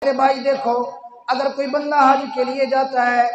میرے بھائی دیکھو، اگر کوئی بندہ حج کے لیے جاتا ہے،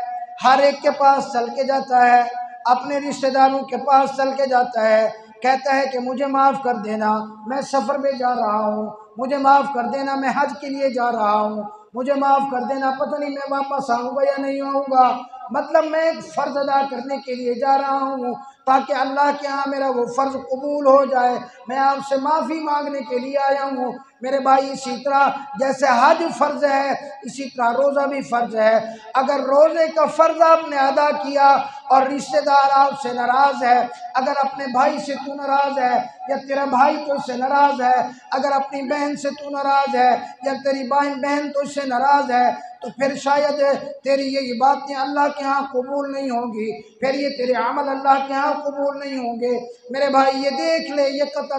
ہر ایک کے پاس چل کے جاتا ہے، اپنے رشتہ داروں کے پاس چل کے جاتا ہے، کہتا ہے کہ مجھے معاف کر دینا، میں سفر میں جا رہا ہوں، مجھے معاف کر دینا، میں حج کے لیے جا رہا ہوں، مجھے معاف کر دینا، پتہ نہیں میں واپس آؤں گا یا نہیں آؤں گا، مطلب میں ایک فرض ادا کرنے کے لیے جا رہا ہوں تاکہ اللہ کے ہاں میرا وہ فرض قبول ہو جائے، میں آپ سے معافی مانگنے کے لیے آیا ہوں۔ میرے بھائی اسی طرح جیسے حج فرض ہے، اسی طرح روزہ بھی فرض ہے۔ اگر روزے کا فرض آپ نے ادا کیا اور رشتہ دار آپ سے ناراض ہے، اگر اپنے بھائی سے تو ناراض ہے یا تیرا بھائی تو سے ناراض ہے، اگر اپنی بہن سے تو ناراض ہے یا تیری بہن تو سے ناراض ہے، تو پھر شاید تیری یہ باتیں اللہ کے ہاں قبول نہیں ہوں گی، پھر یہ تیرے عمل اللہ کے ہاں قبول نہیں ہوں گے۔ میرے بھائی یہ دیکھ لے، یہ قطع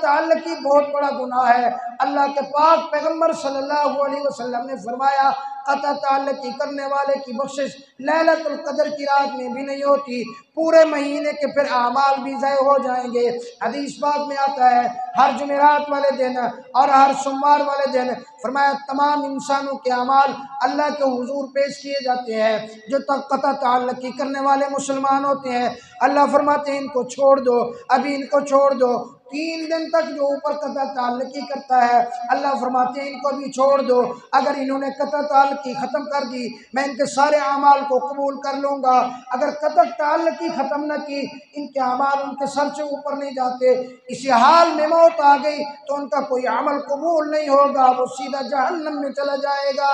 تعلقی بہت بڑا گناہ ہے۔ اللہ کے پاک پیغمبر صلی اللہ علیہ وسلم نے فرمایا قطع تعلقی کرنے والے کی بخشش لیلۃ القدر کی رات میں بھی نہیں ہوتی، پورے مہینے کے پھر اعمال بھی ضائع ہو جائیں گے۔ حدیث پاک میں آتا ہے ہر جمعرات والے دن اور ہر سوموار والے دن فرمایا تمام انسانوں کے اعمال اللہ کے حضور پیش کیے جاتے ہیں، جو قطع تعلقی کرنے والے مسلمان ہوتے ہیں اللہ فرماتے ہیں ان کو چھوڑ دو، ابھی ان کو چھوڑ دو۔ 3 دن تک جو اوپر قطع تعلقی کرتا ہے اللہ فرماتے ہیں ان کو بھی چھوڑ دو، اگر انہوں نے قطع تعلقی ختم کر دی میں ان کے سارے اعمال کو قبول کر لوں گا، اگر قطع تعلقی ختم نہ کی ان کے اعمال ان کے سر سے اوپر نہیں جاتے، اسی حال میں موت آ گئی تو ان کا کوئی عمل قبول نہیں ہوگا، وہ سیدھا جہنم میں چلا جائے گا۔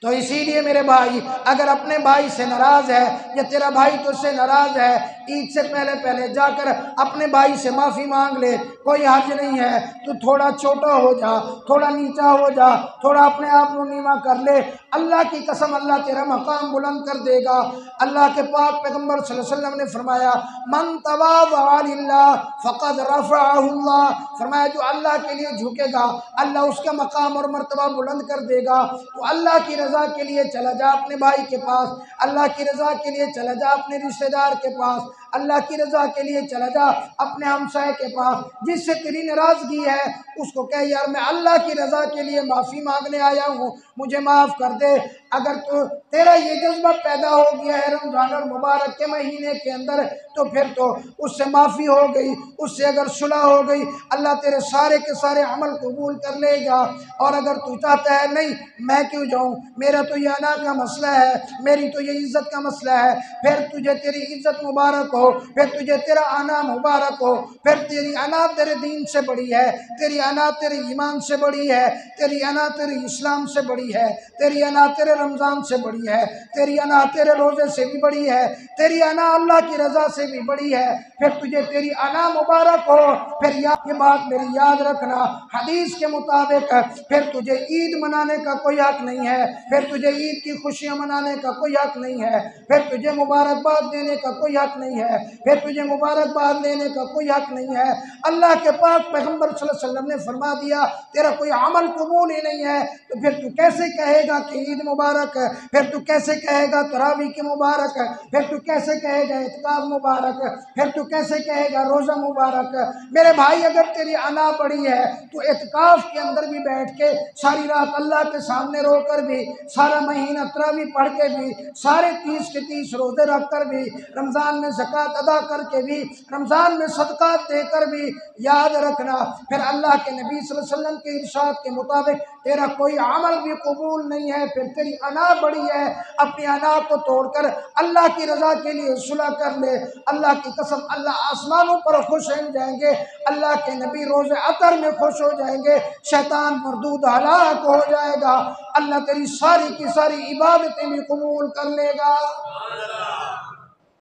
تو اسی لیے میرے بھائی اگر اپنے بھائی سے ناراض ہے یا تیرا بھائی تجھ سے ناراض ہے، عید سے پہلے جا کر اپنے بھائی سے معافی مانگ لے، کوئی حرج نہیں ہے۔ تو تھوڑا چھوٹا ہو جا، تھوڑا نیچا ہو جا، تھوڑا اپنے آپ کو نیواں کر لے، اللہ کی قسم اللہ تیرا مقام بلند کر دے گا۔ اللہ کے پاک پیغمبر صلی اللہ علیہ وسلم نے فرمایا من تواضع للہ فقد رفعہ اللہ، فرمایا جو اللہ کے لیے جھکے گا اللہ اس کا مقام اور مرتبہ بلند کر دے گا۔ تو اللہ کی رضا کے لیے چلا جا اپنے بھائی کے پاس، اللہ کی رضا کے لیے چلا جا اپنے رشتہ دار کے پاس، اللہ کی رضا کے لیے چلا جا اپنے ہمسائے کے پاس، جس سے تیری ناراضگی ہے اس کو کہہ یار میں اللہ کی رضا کے لیے معافی مانگنے آیا ہوں، مجھے معاف کر دے۔ اگر تو تیرا یہ جذبہ پیدا ہو گیا ہے رمضان المبارک کے مہینے کے اندر تو پھر تو اس سے معافی ہو گئی، اس سے اگر صلح ہو گئی اللہ تیرے سارے کے سارے عمل قبول کر لے گا۔ اور اگر تو چاہتا ہے نہیں میں کیوں جاؤں، میرا تو یہ انا کا مسئلہ ہے، میری تو یہ عزت کا مسئلہ ہے، پھر تجھے تیری عزت مبارک ہو، پھر تجھے تیرا انا مبارک ہو، پھر تیری انا تیرے دین سے بڑی ہے، تیری انا تیرے ایمان سے بڑی ہے، تیری انا تیری اسلام سے بڑی ہے، تیری انا تیرے رمضان سے بڑی ہے، تیری انا تیرے روزے سے بھی بڑی ہے، تیری انا اللہ کی رضا سے بھی بڑی ہے، پھر تجھے تیری انا مبارک ہو۔ پھر یہ بات میری یاد رکھنا، حدیث کے مطابق پھر تجھے عید منانے کا کوئی حق نہیں ہے، پھر تجھے عید کی خوشیاں منانے کا کوئی حق نہیں ہے، پھر تجھے مبارکباد دینے کا کوئی حق نہیں ہے، پھر تجھے مبارکباد لینے کا کوئی حق نہیں ہے۔ اللہ کے پاک پیغمبر صلی اللہ علیہ وسلم نے فرما دیا تیرا کوئی عمل قبول ہی نہیں ہے تو پھر تو کیسے کہے گا کہ عید مبارک ہے، پھر تو کیسے کہے گا تراویح کی مبارک ہے، پھر تو کیسے کہے گا اعتکاف مبارک ہے، پھر تو کیسے کہے گا روزہ مبارک ہے۔ میرے بھائی اگر تیری انا بڑی ہے تو اعتکاف کے اندر بھی بیٹھ کے ساری رات اللہ کے سامنے رو کر بھی، سارا مہینہ تراویح پڑھ کے بھی، سارے 30 کے 30 روزے رکھ کر بھی، رمضان میں زکوٰۃ ادا کر کے بھی، رمضان میں صدقات دے کر بھی، یاد رکھنا پھر اللہ کے نبی صلی اللہ علیہ وسلم کے ارشاد کے مطابق تیرا کوئی عمل بھی قبول نہیں ہے، پھر تیری انا بڑی ہے۔ اپنی انا کو توڑ کر اللہ کی رضا کے لیے صلح کر لے، اللہ کی قسم اللہ آسمانوں پر خوش ہو جائیں گے، اللہ کے نبی روز عطر میں خوش ہو جائیں گے، شیطان مردود ہلاک ہو جائے گا، اللہ تیری ساری کی ساری عبادتیں بھی قبول کر لے گا۔